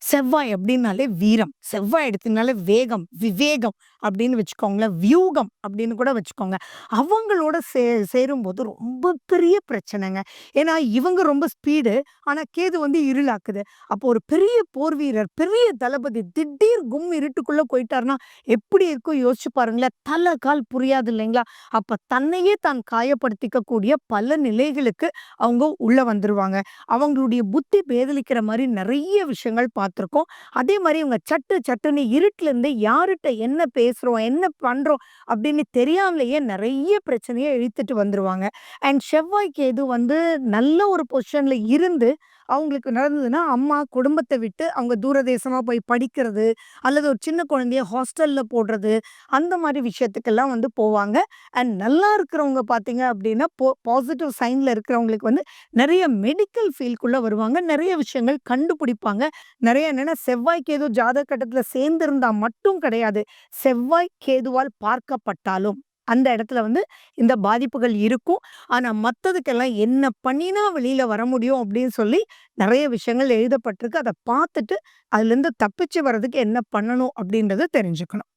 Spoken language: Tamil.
செவ்வாய் அப்படின்னாலே வீரம், செவ்வாய் எடுத்தீங்கனாலே வேகம், விவேகம் அப்படின்னு வச்சுக்கோங்களேன். வியூகம் அப்படின்னு கூட வச்சுக்கோங்க. அவங்களோட சேரும்போது ரொம்ப பெரிய பிரச்சனைங்க. ஏன்னா இவங்க ரொம்ப ஸ்பீடு. ஆனா கேது வந்து இருளாக்குது. அப்போ ஒரு பெரிய போர் வீரர், பெரிய தளபதி திடீர் கும் இருட்டுக்குள்ள போயிட்டாருன்னா எப்படி இருக்கும் யோசிச்சு பாருங்களேன். தல கால் புரியாது இல்லைங்களா? அப்ப தன்னையே தான் காயப்படுத்திக்க கூடிய பல நிலைகளுக்கு அவங்க உள்ள வந்துருவாங்க. அவங்களுடைய புத்தி பேதலிக்கிற மாரி நெறைய விஷயங்கள் பார்த்துருக்கோம். அதே மாரி இவங்க சட்டு சட்டுன்னு இருட்டுல இருந்து யார்ட்ட என்ன பேசுறோம், என்ன பண்றோம் அப்படின்னு தெரியாமலேயே நெறைய பிரச்சனைய இழுத்துட்டு வந்துருவாங்க. அண்ட் செவ்வாய் கேது வந்து நல்ல ஒரு பொசிஷன்ல இருந்து அவங்களுக்கு நடந்ததுன்னா, அம்மா குடும்பத்த விட்டு அவங்க தூரதேசமா போய் படிக்கிறது, அல்லது ஒரு சின்ன குழந்தைய ஹாஸ்டல்ல போடுறது, அந்த மாரி விஷயத்துக்கெல்லாம் வந்து போவாங்க. அண்ட் நல்லா இருக்கிறவங்க பார்த்தீங்க அப்படின்னா, பாசிட்டிவ் சைன்ல இருக்கிறவங்களுக்கு வந்து நெறைய மெடிக்கல் ஃபீல்டுக்குள்ள வருவாங்க. நெறைய விஷயங்கள் கண்டுபிடிப்பாங்க. நெறைய என்னன்னா செவ்வாய் கேது ஜாதக கட்டத்துல சேர்ந்திருந்தா மட்டும் கிடையாது. செவ்வாய் கேதுவால் பார்க்கப்பட்டாலும், அந்த இடத்துல வந்து இந்த பாதிப்புகள் இருக்கும். ஆனா மத்ததுக்கெல்லாம் என்ன பண்ணினா வெளியில வர முடியும் அப்படின்னு சொல்லி நெறைய விஷயங்கள் எழுதப்பட்டிருக்கு. அத பார்த்துட்டு அதுலருந்து தப்பிச்சு வர்றதுக்கு என்ன பண்ணணும் அப்படின்றத தெரிஞ்சுக்கணும்.